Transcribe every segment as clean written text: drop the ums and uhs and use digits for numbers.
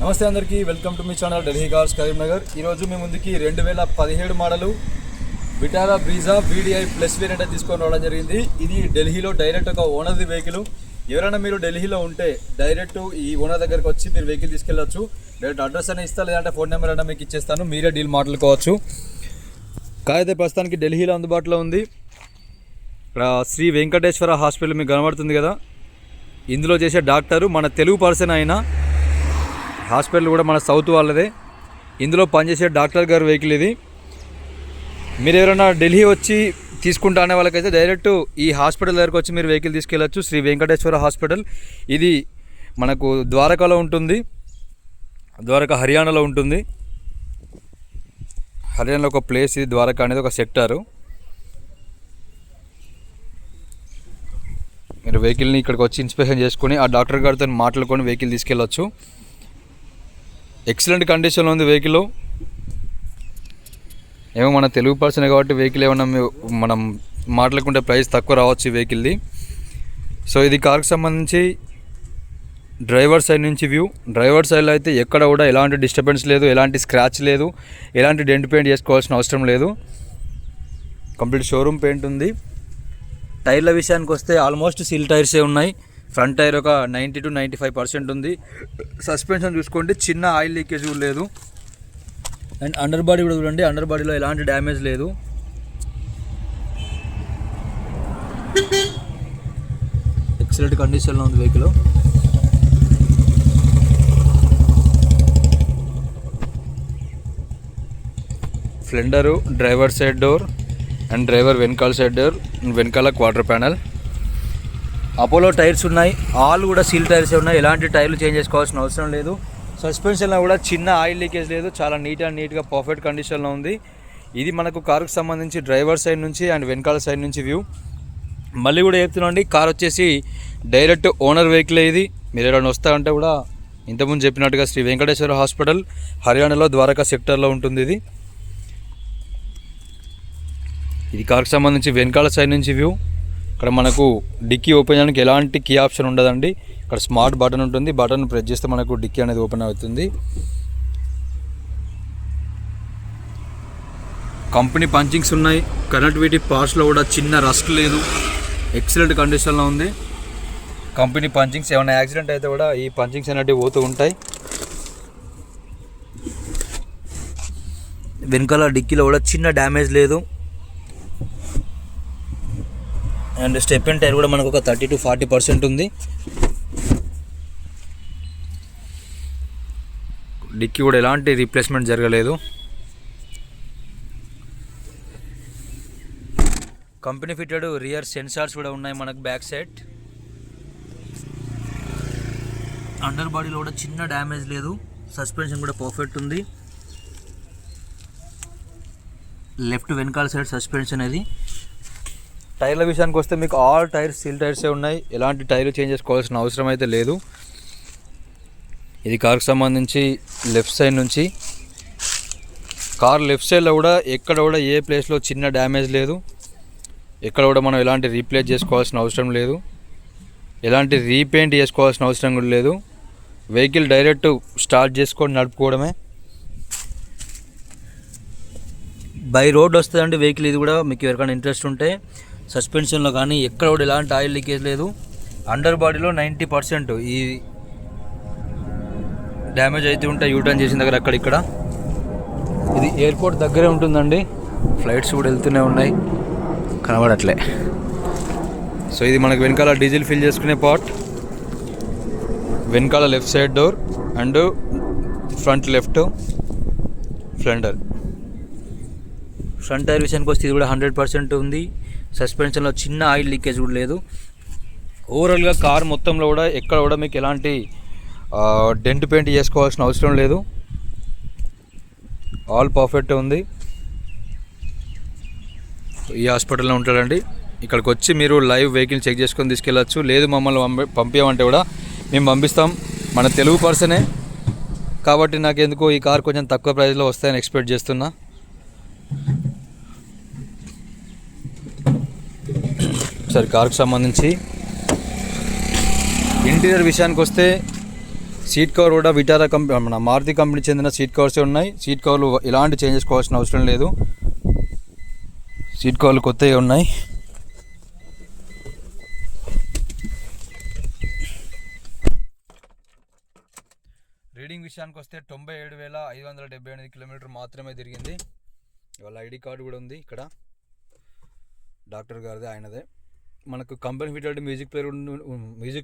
నమస్తే అందరికీ, welcome to me channel Delhi cars Karimnagar. ఈరోజు మీ ముందుకి 2017 model Vitara Brezza VDI plus variant తీసుకొని రావడం జరిగింది. ఇది ఢిల్లీలో డైరెక్ట్ ఒక ఓనర్ది వెహికల్. ఎవరైనా మీరు ఢిల్లీలో ఉంటే డైరెక్ట్ ఈ ఓనర్ దగ్గరకు వచ్చి మీరు వెహికల్ తీసుకెళ్ళచ్చు. డైరెక్ట్ అడ్రస్ అయినా ఇస్తా, లేదంటే ఫోన్ నెంబర్ అయినా మీకు ఇచ్చేస్తాను, మీరే డీల్ మాట్లాడుకోవచ్చు. కాకపోతే ప్రస్తుతానికి ఢిల్లీలో అందుబాటులో ఉంది. ఇక్కడ శ్రీ వెంకటేశ్వర హాస్పిటల్ మీకు కనబడుతుంది కదా, ఇందులో చేసే డాక్టరు మన తెలుగు పర్సన్ అయినా, హాస్పిటల్ కూడా మన సౌత్ వాళ్ళదే. ఇందులో పనిచేసే డాక్టర్ గారు వెహికల్ ఇది. మీరు ఎవరైనా ఢిల్లీ వచ్చి తీసుకుంటా అనే వాళ్ళకైతే డైరెక్ట్ ఈ హాస్పిటల్ దగ్గరకు వచ్చి మీరు వెహికల్ తీసుకెళ్ళచ్చు. శ్రీ వెంకటేశ్వర హాస్పిటల్ ఇది మనకు ద్వారకాలో ఉంటుంది. ద్వారకా హర్యానాలో ఉంటుంది. హర్యానాలో ఒక ప్లేస్ ఇది. ద్వారకా అనేది ఒక సెక్టారు. మీరు వెహికల్ని ఇక్కడికి వచ్చి ఇన్స్పెక్షన్ చేసుకొని ఆ డాక్టర్ గారితో మాట్లాడుకొని వెహికల్ తీసుకెళ్ళచ్చు. ఎక్సలెంట్ కండిషన్లో ఉంది వెహికల్. ఏమో మన తెలుగు పర్సన్ కాబట్టి వెహికల్ ఏమన్నా మనం మాట్లాడుకుంటే ప్రైస్ తక్కువ రావచ్చు ఈ వెహికల్ది. సో ఇది కార్కి సంబంధించి డ్రైవర్ సైడ్ నుంచి వ్యూ. డ్రైవర్ సైడ్లో అయితే ఎక్కడ కూడా ఎలాంటి డిస్టర్బెన్స్ లేదు, ఎలాంటి స్క్రాచ్ లేదు, ఎలాంటి డెంట్ పెయింట్ చేసుకోవాల్సిన అవసరం లేదు. కంప్లీట్ షోరూమ్ పెయింట్ ఉంది. టైర్ల విషయానికి వస్తే ఆల్మోస్ట్ సీల్ టైర్సే ఉన్నాయి. ఫ్రంట్ టైర్ ఒక 90 to 95% ఉంది. సస్పెన్షన్ చూసుకోండి, చిన్న ఆయిల్ లీకేజ్ కూడా లేదు. అండ్ అండర్ బాడీ కూడా చూడండి, అండర్ బాడీలో ఎలాంటి డ్యామేజ్ లేదు. ఎక్సలెంట్ కండిషన్లో ఉంది vehicle. Splendor driver side door and driver వెనకాల సైడ్ డోర్, వెనకాల క్వార్టర్ ప్యానల్. అపోలో టైర్స్ ఉన్నాయి, ఆల్ కూడా సీల్ టైర్స్ ఉన్నాయి. ఎలాంటి టైర్లు చేంజ్ చేసుకోవాల్సిన అవసరం లేదు. సస్పెన్షన్లో కూడా చిన్న ఆయిల్ లీకేజ్ లేదు. చాలా నీట్గా పర్ఫెక్ట్ కండిషన్లో ఉంది. ఇది మనకు కారుకు సంబంధించి డ్రైవర్ సైడ్ నుంచి అండ్ వెనకాల సైడ్ నుంచి వ్యూ. మళ్ళీ కూడా చెప్తున్నాండి, కార్ వచ్చేసి డైరెక్ట్ ఓనర్ వెహికల్. ఇది మీరు ఎవరైనా వస్తారంటే కూడా ఇంతకుముందు చెప్పినట్టుగా శ్రీ వెంకటేశ్వర హాస్పిటల్ హర్యానాలో ద్వారకా సెక్టర్లో ఉంటుంది. ఇది కార్కి సంబంధించి వెనకాల సైడ్ నుంచి వ్యూ. ఇక్కడ మనకు డిక్కీ ఓపెన్ చేయడానికి ఎలాంటి కీ ఆప్షన్ ఉండదండి. ఇక్కడ స్మార్ట్ బటన్ ఉంటుంది. బటన్ ప్రెస్ చేస్తే మనకు డిక్కీ అనేది ఓపెన్ అవుతుంది. కంపెనీ పంచింగ్స్ ఉన్నాయి. కనెక్టివిటీ పార్ట్స్లో కూడా చిన్న రస్ట్ లేదు. ఎక్సలెంట్ కండిషన్లో ఉంది కంపెనీ పంచింగ్స్. ఏమైనా యాక్సిడెంట్ అయితే కూడా ఈ పంచింగ్స్ అనేవి పోతూ ఉంటాయి. వెనకాల డిక్కీలో కూడా చిన్న డ్యామేజ్ లేదు. అండ్ స్టెప్ అండ్ టైర్ కూడా మనకు ఒక 30 to 40% ఉంది. డిక్కీ కూడా ఎలాంటి రీప్లేస్మెంట్ జరగలేదు. కంపెనీ ఫిటెడ్ రియర్ సెన్సార్స్ కూడా ఉన్నాయి మనకు బ్యాక్ సైడ్. అండర్ బాడీలో కూడా చిన్న డ్యామేజ్ లేదు. సస్పెన్షన్ కూడా పర్ఫెక్ట్ ఉంది. లెఫ్ట్ వెనకాల సైడ్ సస్పెన్షన్ అది. టైర్ల విషయానికి వస్తే మీకు ఆల్ టైర్స్ సీల్ టైర్సే ఉన్నాయి. ఎలాంటి టైర్లు చేంజ్ చేసుకోవాల్సిన అవసరం అయితే లేదు. ఇది కార్కి సంబంధించి లెఫ్ట్ సైడ్ నుంచి. కార్ లెఫ్ట్ సైడ్లో కూడా ఎక్కడ కూడా ఏ ప్లేస్లో చిన్న డ్యామేజ్ లేదు. ఎక్కడ కూడా మనం ఎలాంటి రీప్లేస్ చేసుకోవాల్సిన అవసరం లేదు. ఎలాంటి రీపెయింట్ చేసుకోవాల్సిన అవసరం కూడా లేదు. వెహికల్ డైరెక్ట్ స్టార్ట్ చేసుకొని నడుపుకోవడమే. బై రోడ్ వస్తుందండి వెహికల్. ఇది కూడా మీకు ఎవరికైనా ఇంట్రెస్ట్ ఉంటే సస్పెన్షన్లో కానీ ఎక్కడ కూడా ఎలాంటి ఆయిల్ లీకేజ్ లేదు. అండర్ బాడీలో 90% ఈ డ్యామేజ్ అయితే ఉంటాయి యూటర్న్ చేసిన దగ్గర అక్కడిక్కడ. ఇది ఎయిర్పోర్ట్ దగ్గరే ఉంటుందండి. ఫ్లైట్స్ కూడా వెళ్తూనే ఉన్నాయి, కనబడట్లే. సో ఇది మనకు వెనకాల డీజిల్ ఫిల్ చేసుకునే పార్ట్. వెనకాల left side door and front left fender. Front tyre విషయానికి వస్తే ఇది కూడా 100% ఉంది. సస్పెన్షన్లో చిన్న ఆయిల్ లీకేజ్ కూడా లేదు. ఓవరాల్గా కార్ మొత్తంలో కూడా ఎక్కడ కూడా మీకు ఎలాంటి డెంట్ పెయింట్ చేసుకోవాల్సిన అవసరం లేదు. ఆల్ పర్ఫెక్ట్ ఉంది. ఈ హాస్పిటల్లో ఉంటాడండి. ఇక్కడికి వచ్చి మీరు లైవ్ వెహికల్ చెక్ చేసుకొని తీసుకెళ్ళచ్చు. లేదు మమ్మల్ని పంపించమంటే కూడా మేము పంపిస్తాం. మన తెలుగు పర్సనే కాబట్టి నాకెందుకు ఈ కార్ కొంచెం తక్కువ ప్రైస్లో వస్తాయని ఎక్స్పెక్ట్ చేస్తున్నా. సరే, కార్కి సంబంధించి ఇంటీరియర్ విషయానికి వస్తే సీట్ కవర్ కూడా విటారా కంపెనీ మన మారుతి కంపెనీ చెందిన సీట్ కవర్సే ఉన్నాయి. సీట్ కవర్లు ఎలాంటి చేంజ్ చేసుకోవాల్సిన అవసరం లేదు. సీట్ కవర్లు కొత్తగా ఉన్నాయి. రీడింగ్ విషయానికి వస్తే 97,578 కిలోమీటర్ మాత్రమే తిరిగింది. వాళ్ళ ఐడి కార్డు కూడా ఉంది ఇక్కడ, డాక్టర్ గారిది, ఆయనదే. మనకు కంపెనీ ఫిటెడ్ మ్యూజిక్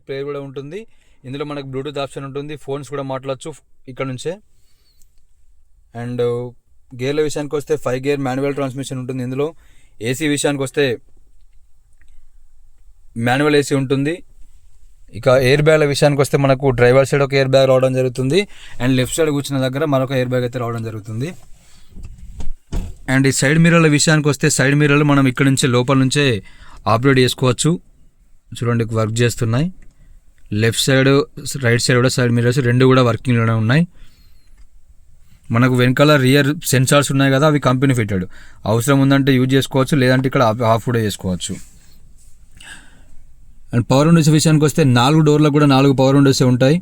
ప్లేయర్ కూడా ఉంటుంది. ఇందులో మనకు బ్లూటూత్ ఆప్షన్ ఉంటుంది. ఫోన్స్ కూడా మాట్లాడచ్చు ఇక్కడ నుంచే. అండ్ గేర్ల విషయానికి వస్తే 5 గేర్ మాన్యువల్ ట్రాన్స్మిషన్ ఉంటుంది. ఇందులో ఏసీ విషయానికి వస్తే మాన్యువల్ ఏసీ ఉంటుంది. ఇక ఎయిర్ బ్యాగ్ల విషయానికి వస్తే మనకు డ్రైవర్ సైడ్ ఒక ఎయిర్ బ్యాగ్ రావడం జరుగుతుంది. అండ్ లెఫ్ట్ సైడ్ కూర్చున్న దగ్గర మరొక ఎయిర్ బ్యాగ్ అయితే రావడం జరుగుతుంది. అండ్ ఈ సైడ్ మిర్రర్ల విషయానికి వస్తే సైడ్ మిర్రర్లు మనం ఇక్కడ నుంచి లోపల నుంచే ఆపరేట్ చేసుకోవచ్చు. చూడండి వర్క్ చేస్తున్నాయి. లెఫ్ట్ సైడ్ రైట్ సైడ్ కూడా సైడ్ మిర్రర్స్ రెండు కూడా వర్కింగ్లోనే ఉన్నాయి. మనకు వెనకాల రియర్ సెన్సార్స్ ఉన్నాయి కదా, అవి కంపెనీ ఫిటెడ్. అవసరం ఉందంటే యూజ్ చేసుకోవచ్చు, లేదంటే ఇక్కడ ఆఫ్ కూడా చేసుకోవచ్చు. అండ్ పవర్ విండోస్ విషయానికి వస్తే 4 డోర్లకు కూడా 4 పవర్ విండోస్ ఉంటాయి.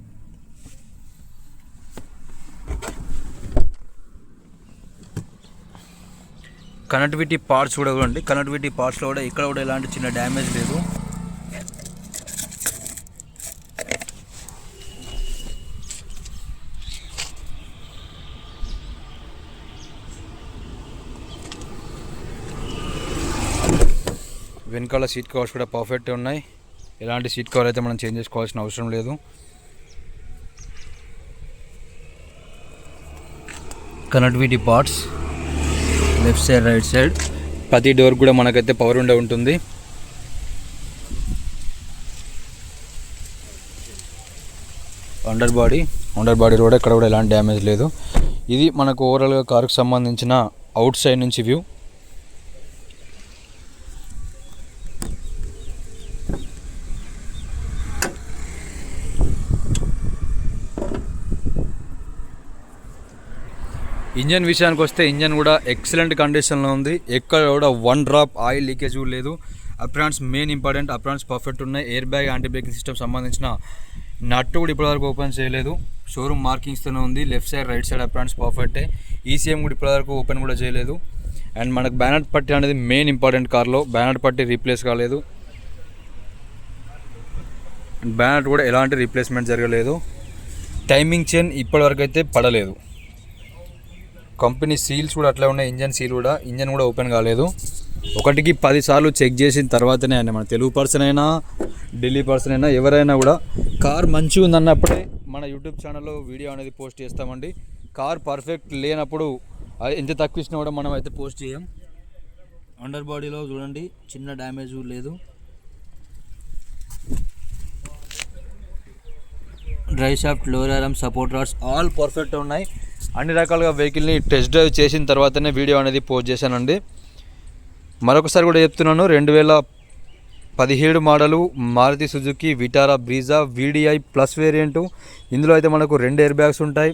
కనెక్టివిటీ పార్ట్స్ కూడా చూడండి. కనెక్టివిటీ పార్ట్స్లో కూడా ఇక్కడ కూడా ఎలాంటి చిన్న డ్యామేజ్ లేదు. వెనకాల సీట్ కవర్స్ కూడా పర్ఫెక్ట్ ఉన్నాయి. ఎలాంటి సీట్ కవర్ అయితే మనం చేంజ్ చేసుకోవాల్సిన అవసరం లేదు. Connectivity parts left side right side ప్రతి డోర్ కూడా మనకైతే పవర్ విండో ఉంటుంది. అండర్ బాడీ కూడా ఇక్కడ కూడా ఎలాంటి డ్యామేజ్ లేదు. ఇది మనకు ఓవరాల్గా కారుకు సంబంధించిన అవుట్ సైడ్ నుంచి వ్యూ. ఇంజన్ విషయానికి వస్తే ఇంజన్ కూడా ఎక్సలెంట్ కండిషన్లో ఉంది. ఎక్కడ కూడా 1 డ్రాప్ ఆయిల్ లీకేజ్ కూడా లేదు. Aprons main important, aprons perfect ఉన్నాయి. Air bag, anti braking system సంబంధించిన నట్టు కూడా ఇప్పటివరకు ఓపెన్ చేయలేదు. షోరూమ్ మార్కింగ్స్తోనే ఉంది. Left side right side aprons పర్ఫెక్టే. ఈసీఎం కూడా ఇప్పటివరకు ఓపెన్ కూడా చేయలేదు. అండ్ మనకు బ్యానట్ పట్టి అనేది మెయిన్ ఇంపార్టెంట్ కార్లో. బ్యానట్ పట్టి రీప్లేస్ కాలేదు. బ్యానట్ కూడా ఎలాంటి రీప్లేస్మెంట్ జరగలేదు. టైమింగ్ చైన్ ఇప్పటివరకు అయితే పడలేదు. కంపెనీ సీల్స్ కూడా అట్లా ఉన్నాయి. ఇంజన్ కూడా ఓపెన్ కాలేదు. 1కి 10 సార్లు చెక్ చేసిన తర్వాతనే మన తెలుగు పర్సన్ అయినా ఢిల్లీ పర్సన్ అయినా ఎవరైనా కూడా కార్ మంచిగా ఉందన్నప్పుడే మన యూట్యూబ్ ఛానల్లో వీడియో అనేది పోస్ట్ చేస్తామండి. కార్ పర్ఫెక్ట్ లేనప్పుడు ఎంత తక్కువ ఇచ్చినా కూడా మనం అయితే పోస్ట్ చేయం. అండర్ బాడీలో చూడండి చిన్న డ్యామేజ్ లేదు. Drive shaft, lower arm, support rods all perfect ఉన్నాయి. అన్ని రకాలుగా వెహికల్ని టెస్ట్ డ్రైవ్ చేసిన తర్వాతనే వీడియో అనేది పోస్ట్ చేశానండి. మరొకసారి కూడా చెప్తున్నాను, 2017 model Maruti Suzuki Vitara Brezza VDI plus variant. ఇందులో అయితే మనకు 2 ఎయిర్ బ్యాగ్స్ ఉంటాయి.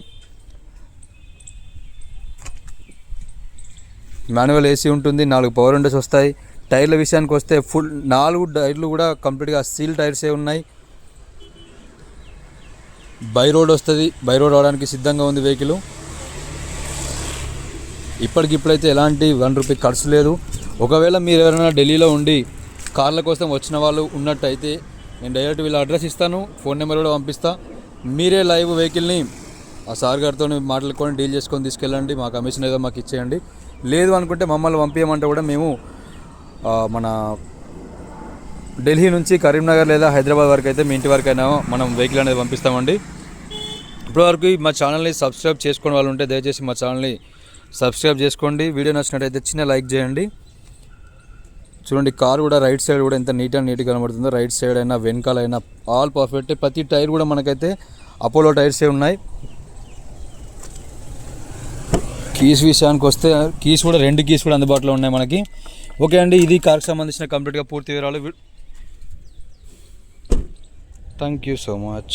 మాన్యువల్ ఏసీ ఉంటుంది. 4 పవర్ విండోస్ వస్తాయి. టైర్ల విషయానికి వస్తే ఫుల్ 4 టైర్లు కూడా కంప్లీట్గా సీల్ టైర్సే ఉన్నాయి. బై రోడ్ వస్తుంది. బై రోడ్ అవడానికి సిద్ధంగా ఉంది వెహికల్. ఇప్పటికిప్పుడైతే ఎలాంటి 1 రూపీ ఖర్చు లేదు. ఒకవేళ మీరు ఎవరైనా ఢిల్లీలో ఉండి కార్ల కోసం వచ్చిన వాళ్ళు ఉన్నట్టయితే నేను డైరెక్ట్ వీళ్ళ అడ్రస్ ఇస్తాను, ఫోన్ నెంబర్ కూడా పంపిస్తా. మీరే లైవ్ వెహికల్ని ఆ సార్ గారితో మాట్లాడుకొని డీల్ చేసుకొని తీసుకెళ్ళండి. మా కమిషన్ ఏదో మాకు ఇచ్చేయండి. లేదు అనుకుంటే మమ్మల్ని పంపించమంటే కూడా మేము మన ఢిల్లీ నుంచి కరీంనగర్ లేదా హైదరాబాద్ వరకు అయితే మీ ఇంటి వరకు అయినా మనం వెహికల్ అనేది పంపిస్తామండి. ఇప్పటివరకు మా ఛానల్ని సబ్స్క్రైబ్ చేసుకునే వాళ్ళు ఉంటే దయచేసి మా ఛానల్ని సబ్స్క్రైబ్ చేసుకోండి. వీడియో నచ్చినట్టయితే చిన్న లైక్ చేయండి. చూడండి కారు కూడా రైట్ సైడ్ కూడా ఎంత నీట్గా కనబడుతుందో. రైట్ సైడ్ అయినా వెనకాలైనా ఆల్ పర్ఫెక్ట్. ప్రతి టైర్ కూడా మనకైతే అపోలో టైర్సే ఉన్నాయి. కీస్ విషయానికి వస్తే కీస్ కూడా 2 కీస్ కూడా అందుబాటులో ఉన్నాయి మనకి. ఓకే అండి, ఇది కార్కి సంబంధించిన కంప్లీట్గా పూర్తి వివరాలు. Thank you so much.